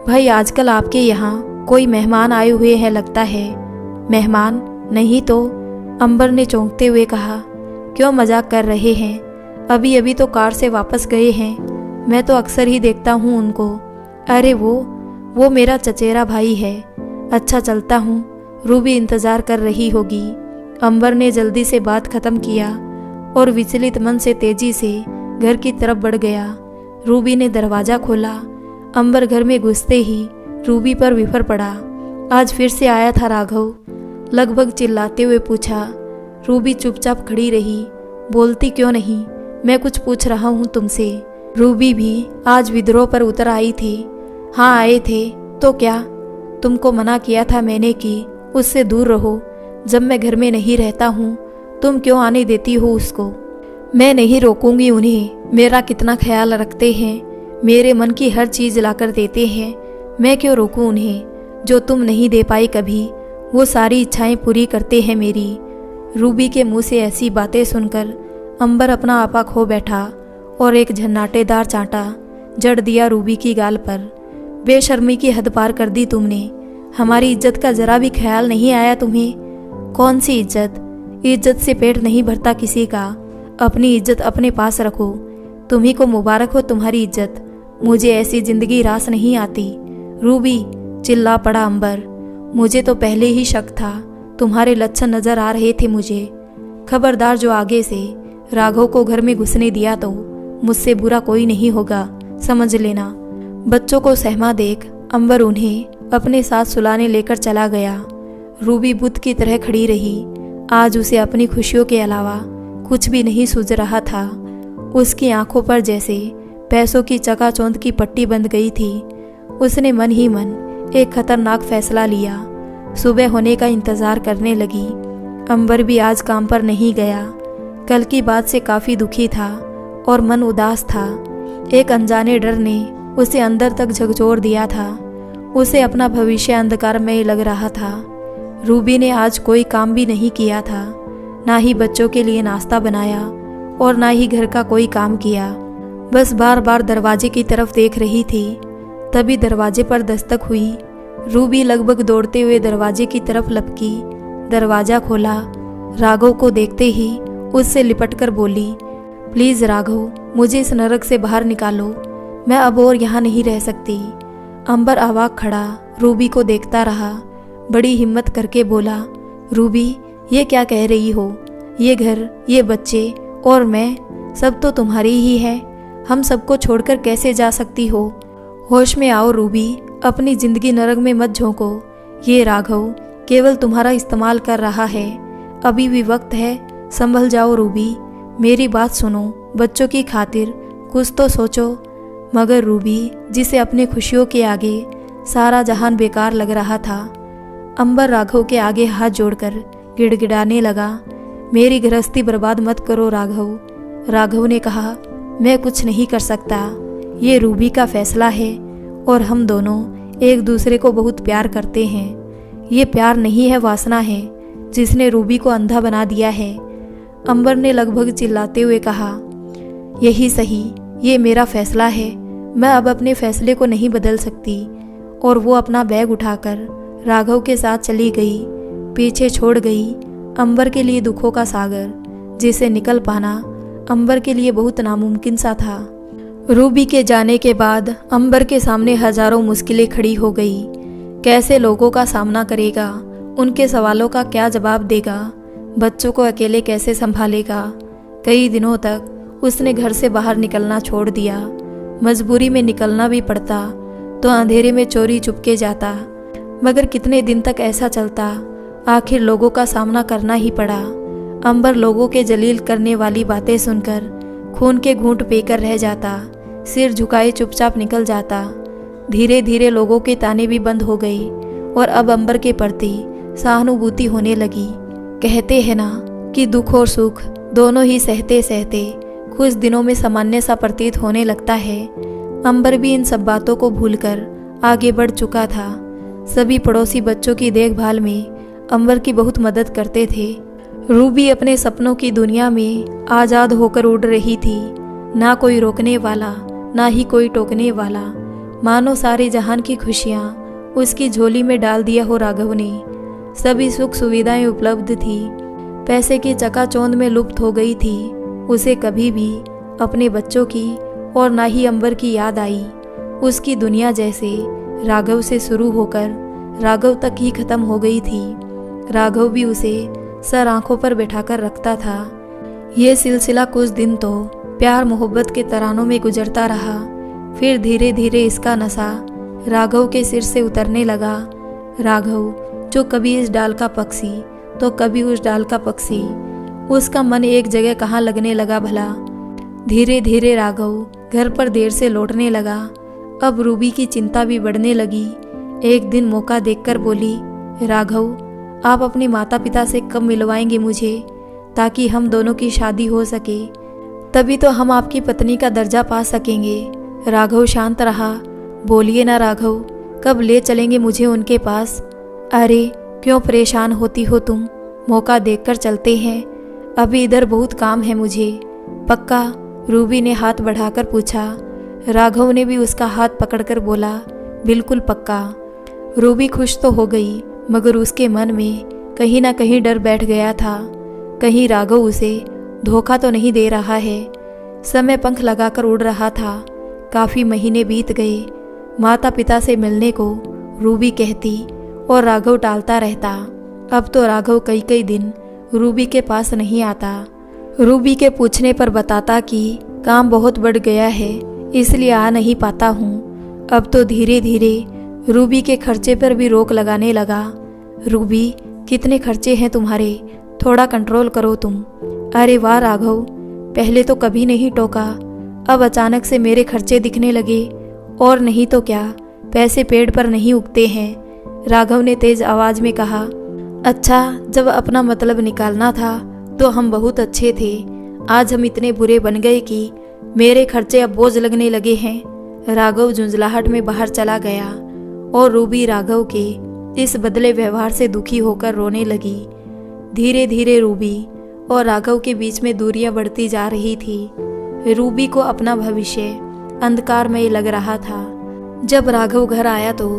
भाई। आजकल आपके यहाँ कोई मेहमान आए हुए हैं लगता है। मेहमान नहीं तो, अंबर ने चौंकते हुए कहा। क्यों मजाक कर रहे हैं? अभी अभी तो कार से वापस गए हैं। मैं तो अक्सर ही देखता हूँ उनको। अरे वो मेरा चचेरा भाई है। अच्छा चलता हूँ, रूबी इंतज़ार कर रही होगी। अंबर ने जल्दी से बात खत्म किया और विचलित मन से तेजी से घर की तरफ बढ़ गया। रूबी ने दरवाज़ा खोला। अंबर घर में घुसते ही रूबी पर विफर पड़ा। आज फिर से आया था राघव? लगभग चिल्लाते हुए पूछा। रूबी चुपचाप खड़ी रही। बोलती क्यों नहीं? मैं कुछ पूछ रहा हूँ तुमसे। रूबी भी आज विद्रोह पर उतर आई थी। हाँ आए थे, तो क्या? तुमको मना किया था मैंने कि उससे दूर रहो। जब मैं घर में नहीं रहता हूँ तुम क्यों आने देती हो उसको? मैं नहीं रोकूंगी उन्हें। मेरा कितना ख्याल रखते हैं, मेरे मन की हर चीज़ लाकर देते हैं। मैं क्यों रोकूं उन्हें? जो तुम नहीं दे पाई कभी, वो सारी इच्छाएं पूरी करते हैं मेरी। रूबी के मुंह से ऐसी बातें सुनकर अंबर अपना आपा खो बैठा और एक झन्नाटेदार चांटा जड़ दिया रूबी की गाल पर। बेशर्मी की हद पार कर दी तुमने। हमारी इज्जत का जरा भी ख्याल नहीं आया तुम्हें? कौन सी इज्जत? इज्जत से पेट नहीं भरता किसी का। अपनी इज्जत अपने पास रखो। तुम्ही को मुबारक हो तुम्हारी इज्जत। मुझे ऐसी जिंदगी रास नहीं आती। रूबी, चिल्ला पड़ा अंबर। मुझे तो पहले ही शक था, तुम्हारे लक्षण नजर आ रहे थे मुझे। खबरदार, जो आगे से राघव को घर में घुसने दिया तो मुझसे बुरा कोई नहीं होगा, समझ लेना। बच्चों को सहमा देख अंबर उन्हें अपने साथ सुलाने लेकर चला गया। रूबी बुत की तरह खड़ी रही। आज उसे अपनी खुशियों के अलावा कुछ भी नहीं सूझ रहा था। उसकी आंखों पर जैसे पैसों की चकाचौंध की पट्टी बंध गई थी। उसने मन ही मन एक खतरनाक फैसला लिया। सुबह होने का इंतजार करने लगी। अंबर भी आज काम पर नहीं गया। कल की बात से काफ़ी दुखी था और मन उदास था। एक अनजाने डर ने उसे अंदर तक झकझोर दिया था। उसे अपना भविष्य अंधकारमय लग रहा था। रूबी ने आज कोई काम भी नहीं किया था, ना ही बच्चों के लिए नाश्ता बनाया और ना ही घर का कोई काम किया। बस बार बार दरवाजे की तरफ देख रही थी। तभी दरवाजे पर दस्तक हुई। रूबी लगभग दौड़ते हुए दरवाजे की तरफ लपकी। दरवाज़ा खोला। राघव को देखते ही उससे लिपटकर बोली, प्लीज़ राघव, मुझे इस नरक से बाहर निकालो। मैं अब और यहाँ नहीं रह सकती। अंबर अवाक खड़ा रूबी को देखता रहा। बड़ी हिम्मत करके बोला, रूबी, ये क्या कह रही हो? ये घर, ये बच्चे और मैं, सब तो तुम्हारी ही है। हम सबको छोड़कर कैसे जा सकती हो? होश में आओ रूबी, अपनी जिंदगी नरक में मत झोंको। ये राघव केवल तुम्हारा इस्तेमाल कर रहा है। अभी भी वक्त है, संभल जाओ रूबी। मेरी बात सुनो, बच्चों की खातिर कुछ तो सोचो। मगर रूबी, जिसे अपने खुशियों के आगे सारा जहान बेकार लग रहा था, अंबर राघव के आगे हाथ जोड़कर गिड़गिड़ाने लगा। मेरी गृहस्थी बर्बाद मत करो राघव। राघव ने कहा, मैं कुछ नहीं कर सकता। ये रूबी का फैसला है और हम दोनों एक दूसरे को बहुत प्यार करते हैं। ये प्यार नहीं है, वासना है जिसने रूबी को अंधा बना दिया है। अंबर ने लगभग चिल्लाते हुए कहा, यही सही, ये मेरा फैसला है, मैं अब अपने फैसले को नहीं बदल सकती। और वो अपना बैग उठाकर राघव के साथ चली गई। पीछे छोड़ गई अंबर के लिए दुखों का सागर, जिसे निकल पाना अंबर के लिए बहुत नामुमकिन सा था। रूबी के जाने के बाद अंबर के सामने हजारों मुश्किलें खड़ी हो गई। कैसे लोगों का सामना करेगा, उनके सवालों का क्या जवाब देगा, बच्चों को अकेले कैसे संभालेगा। कई दिनों तक उसने घर से बाहर निकलना छोड़ दिया। मजबूरी में निकलना भी पड़ता तो अंधेरे में चोरी चुपके जाता, मगर कितने दिन तक ऐसा चलता। आखिर लोगों का सामना करना ही पड़ा। अंबर लोगों के जलील करने वाली बातें सुनकर खून के घूंट पीकर रह जाता, सिर झुकाए चुपचाप निकल जाता। धीरे धीरे लोगों के ताने भी बंद हो गई और अब अंबर के प्रति सहानुभूति होने लगी। कहते हैं ना कि दुख और सुख दोनों ही सहते सहते कुछ दिनों में सामान्य सा प्रतीत होने लगता है। अंबर भी इन सब बातों को भूलकर आगे बढ़ चुका था। सभी पड़ोसी बच्चों की देखभाल में अंबर की बहुत मदद करते थे। रूबी अपने सपनों की दुनिया में आज़ाद होकर उड़ रही थी। ना कोई रोकने वाला, ना ही कोई टोकने वाला। मानो सारे जहान की खुशियाँ उसकी झोली में डाल दिया हो राघव ने। सभी सुख सुविधाएं उपलब्ध थी। पैसे की चकाचौंध में लुप्त हो गई थी। उसे कभी भी अपने बच्चों की और ना ही अंबर की याद आई। उसकी दुनिया जैसे राघव से शुरू होकर राघव तक ही खत्म हो गई थी। राघव भी उसे सर आंखों पर बैठाकर रखता था। ये सिलसिला कुछ दिन तो प्यार मोहब्बत के तरानों में गुजरता रहा। फिर धीरे धीरे इसका नशा राघव के सिर से उतरने लगा। राघव जो कभी इस डाल का पक्षी तो कभी उस डाल का पक्षी, उसका मन एक जगह कहाँ लगने लगा भला। धीरे धीरे राघव घर पर देर से लौटने लगा। अब रूबी की चिंता भी बढ़ने लगी। एक दिन मौका देखकर बोली, राघव आप अपने माता पिता से कब मिलवाएंगे मुझे, ताकि हम दोनों की शादी हो सके। तभी तो हम आपकी पत्नी का दर्जा पा सकेंगे। राघव शांत रहा। बोलिए ना राघव, कब ले चलेंगे मुझे उनके पास। अरे क्यों परेशान होती हो तुम, मौका देखकर चलते हैं। अभी इधर बहुत काम है मुझे। पक्का? रूबी ने हाथ बढ़ाकर पूछा। राघव ने भी उसका हाथ पकड़कर बोला, बिल्कुल पक्का। रूबी खुश तो हो गई, मगर उसके मन में कहीं ना कहीं डर बैठ गया था। कहीं राघव उसे धोखा तो नहीं दे रहा है। समय पंख लगाकर उड़ रहा था। काफ़ी महीने बीत गए। माता पिता से मिलने को रूबी कहती और राघव टालता रहता। अब तो राघव कई कई दिन रूबी के पास नहीं आता। रूबी के पूछने पर बताता कि काम बहुत बढ़ गया है, इसलिए आ नहीं पाता हूँ। अब तो धीरे धीरे रूबी के खर्चे पर भी रोक लगाने लगा। रूबी कितने खर्चे हैं तुम्हारे, थोड़ा कंट्रोल करो तुम। अरे वाह राघव, पहले तो कभी नहीं टोका, अब अचानक से मेरे खर्चे दिखने लगे। और नहीं तो क्या, पैसे पेड़ पर नहीं उगते हैं, राघव ने तेज आवाज में कहा। अच्छा, जब अपना मतलब निकालना था तो हम बहुत अच्छे थे। आज हम इतने बुरे बन गए कि मेरे खर्चे अब बोझ लगने लगे हैं। राघव झुंझलाहट में बाहर चला गया और रूबी राघव के इस बदले व्यवहार से दुखी होकर रोने लगी। धीरे धीरे रूबी और राघव के बीच में दूरियां बढ़ती जा रही थी। रूबी को अपना भविष्य अंधकारमय लग रहा था। जब राघव घर आया तो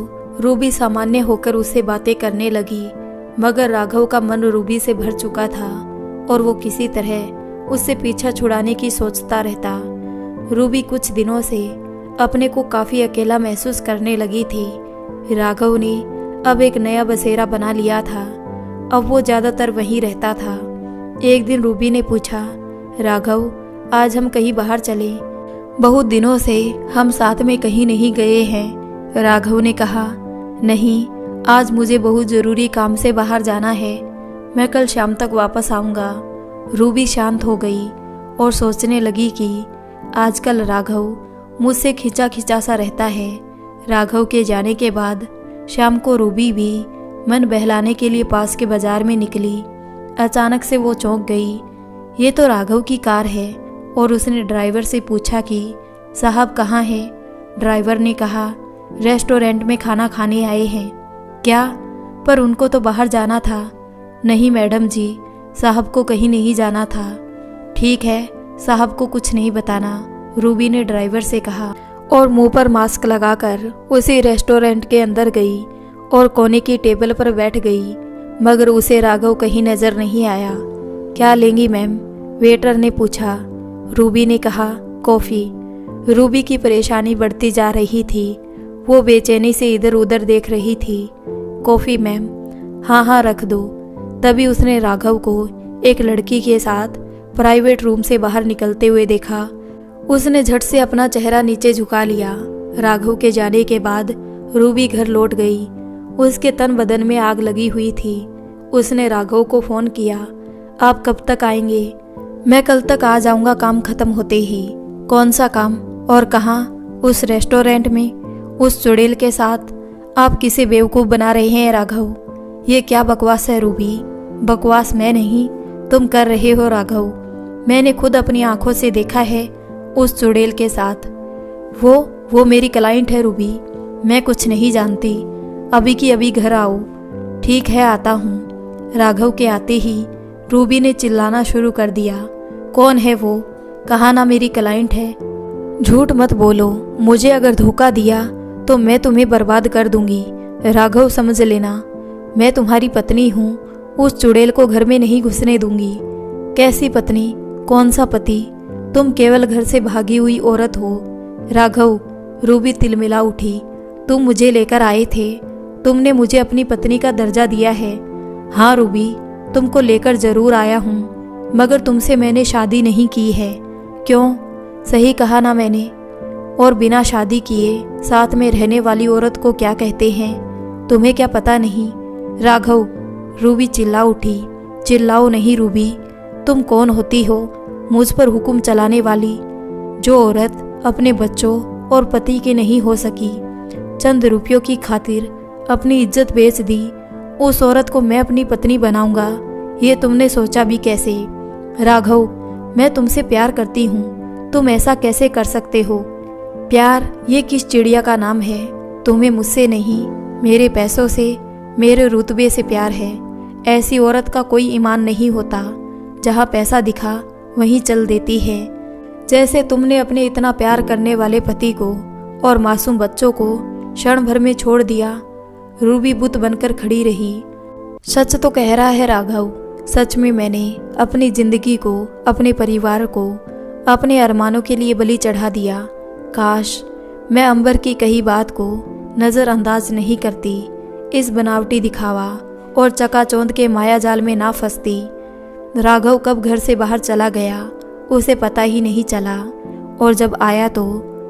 रूबी सामान्य होकर उससे बातें करने लगी, मगर राघव का मन रूबी से भर चुका था और वो किसी तरह उससे पीछा छुड़ाने की सोचता रहता। रूबी कुछ दिनों से अपने को काफ़ी अकेला महसूस करने लगी थी। राघव ने अब एक नया बसेरा बना लिया था। अब वो ज़्यादातर वहीं रहता था। एक दिन रूबी ने पूछा, राघव आज हम कहीं बाहर चले, बहुत दिनों से हम साथ में कहीं नहीं गए हैं। राघव ने कहा, नहीं, आज मुझे बहुत ज़रूरी काम से बाहर जाना है, मैं कल शाम तक वापस आऊँगा। रूबी शांत हो गई और सोचने लगी कि आजकल राघव मुझसे खिंचा खिंचा सा रहता है। राघव के जाने के बाद शाम को रूबी भी मन बहलाने के लिए पास के बाजार में निकली। अचानक से वो चौंक गई। ये तो राघव की कार है और उसने ड्राइवर से पूछा कि साहब कहाँ हैं। ड्राइवर ने कहा, रेस्टोरेंट में खाना खाने आए हैं। क्या? पर उनको तो बाहर जाना था। नहीं मैडम जी, साहब को कहीं नहीं जाना था। ठीक है, साहब को कुछ नहीं बताना, रूबी ने ड्राइवर से कहा और मुंह पर मास्क लगाकर उसी रेस्टोरेंट के अंदर गई और कोने की टेबल पर बैठ गई, मगर उसे राघव कहीं नजर नहीं आया। क्या लेंगी मैम? वेटर ने पूछा। रूबी ने कहा, कॉफ़ी। रूबी की परेशानी बढ़ती जा रही थी। वो बेचैनी से इधर उधर देख रही थी। Coffee ma'am. हाँ हाँ रख दो। तभी उसने राघव को एक लड़की के साथ प्राइवेट रूम से बाहर निकलते हुए देखा। उसने झट से अपना चेहरा नीचे झुका लिया। राघव के जाने के बाद रूबी घर लौट गई। उसके तन बदन में आग लगी हुई थी। उसने राघव को फ़ोन किया, आप कब तक आएंगे? मैं कल तक आ जाऊंगा काम खत्म होते ही। कौन सा काम और कहाँ? उस रेस्टोरेंट में, उस चुड़ैल के साथ। आप किसे बेवकूफ़ बना रहे हैं राघव? ये क्या बकवास है रूबी? बकवास मैं नहीं, तुम कर रहे हो राघव। मैंने खुद अपनी आंखों से देखा है उस चुड़ैल के साथ। वो मेरी क्लाइंट है रूबी। मैं कुछ नहीं जानती। अभी की अभी घर आओ। ठीक है, आता हूँ। राघव के आते ही रूबी ने चिल्लाना शुरू कर दिया, कौन है वो? कहा ना मेरी क्लाइंट है। झूठ मत बोलो। मुझे अगर धोखा दिया तो मैं तुम्हें बर्बाद कर दूंगी। राघव समझ लेना, मैं तुम्हारी पत्नी हूँ। उस चुड़ैल को घर में नहीं घुसने दूंगी। कैसी पत्नी? कौन सा पति? तुम केवल घर से भागी हुई औरत हो। राघव, रूबी तिलमिला उठी। तुम मुझे लेकर आए थे। तुमने मुझे अपनी पत्नी का दर्जा दिया है। हाँ रूबी, तुमको लेकर जरूर आया हूँ, मगर तुमसे मैंने शादी नहीं की है। क्यों? सही कहा ना मैंने। और बिना शादी किए साथ में रहने वाली औरत को क्या कहते हैं? तुम्हें क्या पता नहीं? राघव, रूबी चिल्ला उठी। चिल्लाओ नहीं रूबी। तुम कौन होती हो मुझ पर हुक्म चलाने वाली? जो औरत अपने बच्चों और पति की नहीं हो सकी, चंद रुपयों की खातिर अपनी इज्जत बेच दी, उस औरत को मैं अपनी पत्नी बनाऊंगा, ये तुमने सोचा भी कैसे? राघव, मैं तुमसे प्यार करती हूँ। तुम ऐसा कैसे कर सकते हो? प्यार ये किस चिड़िया का नाम है? तुम्हें मुझसे नहीं, मेरे पैसों से, मेरे रुतबे से प्यार है। ऐसी औरत का कोई ईमान नहीं होता। जहाँ पैसा दिखा वहीं चल देती है। जैसे तुमने अपने इतना प्यार करने वाले पति को और मासूम बच्चों को क्षण भर में छोड़ दिया। रूबी बुत बनकर खड़ी रही। सच तो कह रहा है राघव। सच में मैंने अपनी जिंदगी को, अपने परिवार को, अपने अरमानों के लिए बलि चढ़ा दिया। काश मैं अंबर की कही बात को नज़रअंदाज नहीं करती, इस बनावटी दिखावा और चकाचौंध के मायाजाल में ना फंसती। राघव कब घर से बाहर चला गया उसे पता ही नहीं चला, और जब आया तो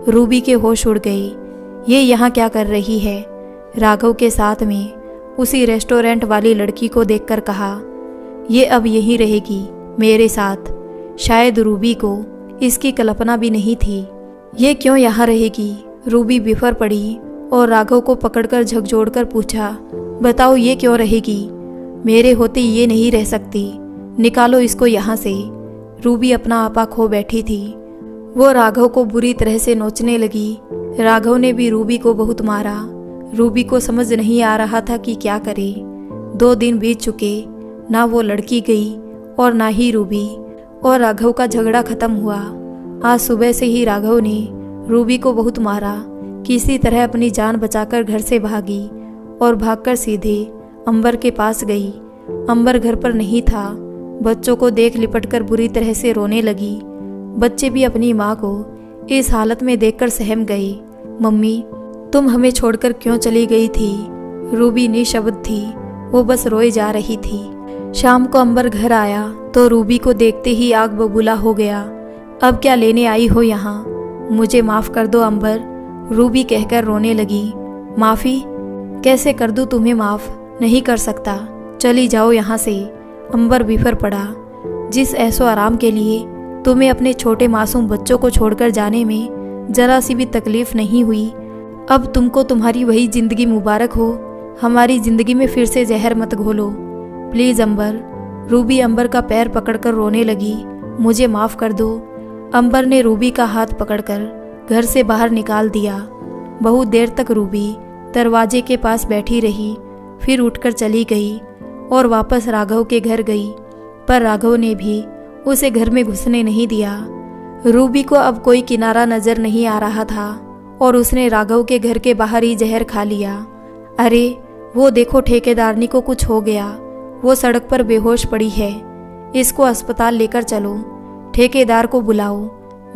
रूबी के होश उड़ गए। ये यहाँ क्या कर रही है? राघव के साथ में उसी रेस्टोरेंट वाली लड़की को देखकर कहा, ये अब यहीं रहेगी मेरे साथ। शायद रूबी को इसकी कल्पना भी नहीं थी। ये क्यों यहाँ रहेगी? रूबी बिफर पड़ी और राघव को पकड़कर झकझोरकर पूछा, बताओ ये क्यों रहेगी? मेरे होते ये नहीं रह सकती। निकालो इसको यहाँ से। रूबी अपना आपा खो बैठी थी। वो राघव को बुरी तरह से नोचने लगी। राघव ने भी रूबी को बहुत मारा। रूबी को समझ नहीं आ रहा था कि क्या करे। 2 दिन बीत चुके, ना वो लड़की गई और ना ही रूबी, और राघव का झगड़ा खत्म हुआ। आज सुबह से ही राघव ने रूबी को बहुत मारा। किसी तरह अपनी जान बचाकर घर से भागी और भागकर सीधे अंबर के पास गई। अंबर घर पर नहीं था। बच्चों को देख लिपटकर बुरी तरह से रोने लगी। बच्चे भी अपनी माँ को इस हालत में देखकर सहम गए। मम्मी, तुम हमें छोड़कर क्यों चली गई थी? रूबी निशब्द थी। वो बस रोए जा रही थी। शाम को अंबर घर आया तो रूबी को देखते ही आग बबूला हो गया। अब क्या लेने आई हो यहाँ? मुझे माफ़ कर दो अंबर, रूबी कहकर रोने लगी। माफ़ी? कैसे कर दूँ तुम्हें माफ़? नहीं कर सकता। चली जाओ यहाँ से। अंबर बिफर पड़ा। जिस ऐसो आराम के लिए तुम्हें अपने छोटे मासूम बच्चों को छोड़कर जाने में जरा सी भी तकलीफ नहीं हुई, अब तुमको तुम्हारी वही जिंदगी मुबारक हो। हमारी जिंदगी में फिर से जहर मत घोलो प्लीज़ अंबर। रूबी अंबर का पैर पकड़कर रोने लगी। मुझे माफ़ कर दो। अंबर ने रूबी का हाथ पकड़कर घर से बाहर निकाल दिया। बहुत देर तक रूबी दरवाजे के पास बैठी रही, फिर उठकर चली गई और वापस राघव के घर गई, पर राघव ने भी उसे घर में घुसने नहीं दिया। रूबी को अब कोई किनारा नजर नहीं आ रहा था और उसने राघव के घर के बाहर ही जहर खा लिया। अरे वो देखो, ठेकेदारनी को कुछ हो गया, वो सड़क पर बेहोश पड़ी है, इसको अस्पताल लेकर चलो, ठेकेदार को बुलाओ।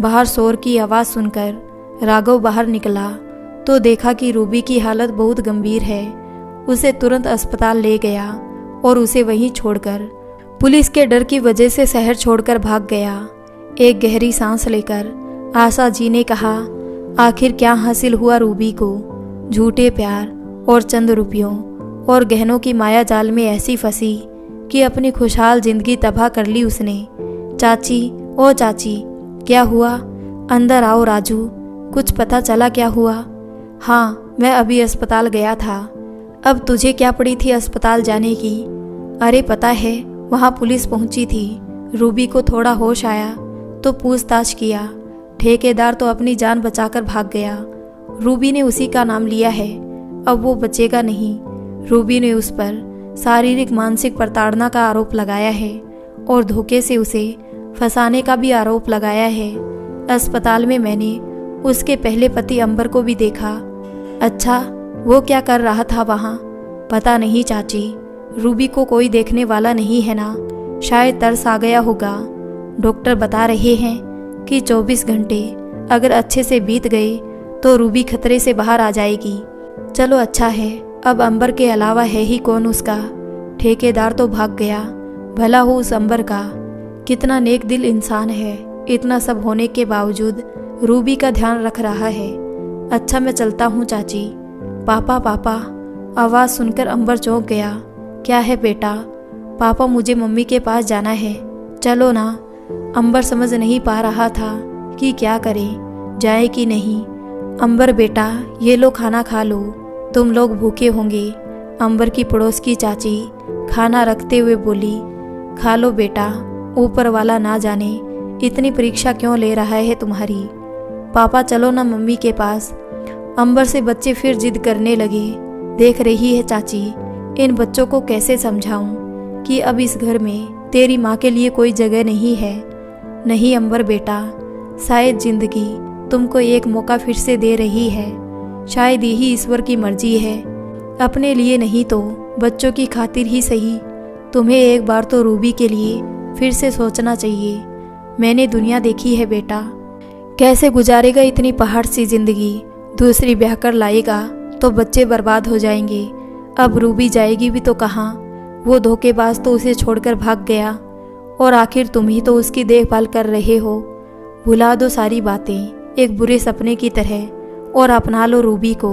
बाहर शोर की आवाज़ सुनकर राघव बाहर निकला तो देखा कि रूबी की हालत बहुत गंभीर है। उसे तुरंत अस्पताल ले गया और उसे वहीं छोड़कर पुलिस के डर की वजह से शहर छोड़कर भाग गया। एक गहरी सांस लेकर आशा जी ने कहा, आखिर क्या हासिल हुआ रूबी को? झूठे प्यार और चंद रुपयों और गहनों की माया जाल में ऐसी फंसी कि अपनी खुशहाल जिंदगी तबाह कर ली उसने। चाची, ओ चाची, क्या हुआ? अंदर आओ राजू, कुछ पता चला क्या हुआ? हाँ, मैं अभी अस्पताल गया था। अब तुझे क्या पड़ी थी अस्पताल जाने की? अरे पता है, वहाँ पुलिस पहुंची थी। रूबी को थोड़ा होश आया तो पूछताछ किया। ठेकेदार तो अपनी जान बचाकर भाग गया। रूबी ने उसी का नाम लिया है, अब वो बचेगा नहीं। रूबी ने उस पर शारीरिक मानसिक प्रताड़ना का आरोप लगाया है और धोखे से उसे फंसाने का भी आरोप लगाया है। अस्पताल में मैंने उसके पहले पति अंबर को भी देखा। अच्छा, वो क्या कर रहा था वहाँ? पता नहीं चाची, रूबी को कोई देखने वाला नहीं है ना, शायद तरस आ गया होगा। डॉक्टर बता रहे हैं कि 24 घंटे अगर अच्छे से बीत गए तो रूबी खतरे से बाहर आ जाएगी। चलो अच्छा है, अब अंबर के अलावा है ही कौन उसका? ठेकेदार तो भाग गया, भला हो उस अंबर का। कितना नेक दिल इंसान है, इतना सब होने के बावजूद रूबी का ध्यान रख रहा है। अच्छा, मैं चलता हूँ चाची। पापा पापा, आवाज़ सुनकर अंबर चौंक गया। क्या है बेटा? पापा, मुझे मम्मी के पास जाना है, चलो ना। अंबर समझ नहीं पा रहा था कि क्या करे, जाए कि नहीं। अंबर बेटा, ये लो खाना खा लो, तुम लोग भूखे होंगे। अंबर की पड़ोस की चाची खाना रखते हुए बोली, खा लो बेटा, ऊपर वाला ना जाने इतनी परीक्षा क्यों ले रहा है तुम्हारी। पापा चलो ना मम्मी के पास। अंबर से बच्चे फिर जिद करने लगे। देख रही है चाची, इन बच्चों को कैसे समझाऊं कि अब इस घर में तेरी माँ के लिए कोई जगह नहीं है। नहीं अंबर बेटा, शायद जिंदगी तुमको एक मौका फिर से दे रही है, शायद यही ईश्वर की मर्जी है। अपने लिए नहीं तो बच्चों की खातिर ही सही, तुम्हें एक बार तो रूबी के लिए फिर से सोचना चाहिए। मैंने दुनिया देखी है बेटा, कैसे गुजारेगा इतनी पहाड़ सी जिंदगी। दूसरी ब्याह कर लाएगा तो बच्चे बर्बाद हो जाएंगे। अब रूबी जाएगी भी तो कहाँ? वो धोखेबाज तो उसे छोड़कर भाग गया और आखिर तुम ही तो उसकी देखभाल कर रहे हो। भुला दो सारी बातें एक बुरे सपने की तरह और अपना लो रूबी को।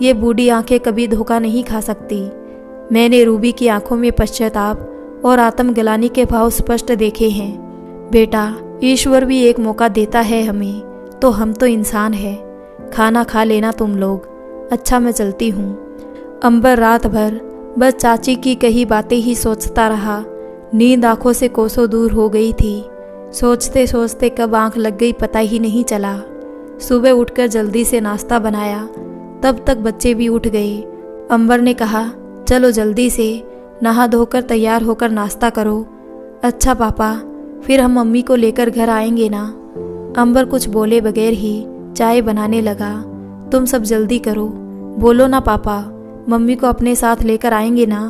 ये बूढ़ी आंखें कभी धोखा नहीं खा सकती। मैंने रूबी की आंखों में पश्चाताप और आत्मग्लानि के भाव स्पष्ट देखे हैं। बेटा, ईश्वर भी एक मौका देता है हमें, तो हम तो इंसान हैं। खाना खा लेना तुम लोग। अच्छा, मैं चलती हूँ। अंबर रात भर बस चाची की कही बातें ही सोचता रहा। नींद आंखों से कोसों दूर हो गई थी। सोचते सोचते कब आंख लग गई पता ही नहीं चला। सुबह उठकर जल्दी से नाश्ता बनाया, तब तक बच्चे भी उठ गए। अंबर ने कहा, चलो जल्दी से नहा धोकर तैयार होकर नाश्ता करो। अच्छा पापा, फिर हम मम्मी को लेकर घर आएंगे ना। अंबर कुछ बोले बगैर ही चाय बनाने लगा। तुम सब जल्दी करो, बोलो ना पापा, मम्मी को अपने साथ लेकर आएंगे ना?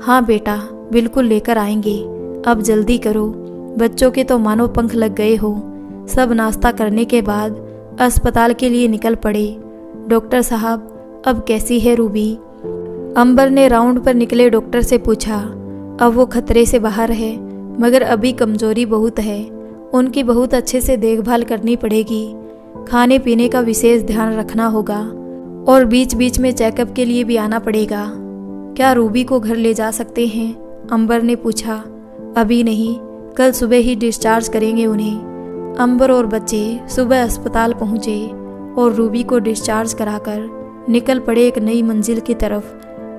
हाँ बेटा, बिल्कुल लेकर आएंगे, अब जल्दी करो। बच्चों के तो मानो पंख लग गए हो। सब नाश्ता करने के बाद अस्पताल के लिए निकल पड़े। डॉक्टर साहब, अब कैसी है रूबी? अंबर ने राउंड पर निकले डॉक्टर से पूछा। अब वो खतरे से बाहर है, मगर अभी कमजोरी बहुत है। उनकी बहुत अच्छे से देखभाल करनी पड़ेगी। खाने पीने का विशेष ध्यान रखना होगा और बीच बीच में चेकअप के लिए भी आना पड़ेगा। क्या रूबी को घर ले जा सकते हैं? अंबर ने पूछा। अभी नहीं, कल सुबह ही डिस्चार्ज करेंगे उन्हें। अंबर और बच्चे सुबह अस्पताल पहुंचे और रूबी को डिस्चार्ज कराकर निकल पड़े एक नई मंजिल की तरफ,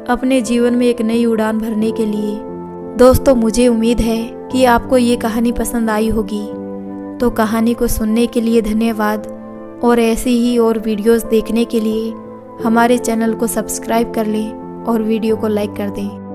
अपने जीवन में एक नई उड़ान भरने के लिए। दोस्तों, मुझे उम्मीद है कि आपको ये कहानी पसंद आई होगी। तो कहानी को सुनने के लिए धन्यवाद और ऐसी ही और वीडियोस देखने के लिए हमारे चैनल को सब्सक्राइब कर लें और वीडियो को लाइक कर दें।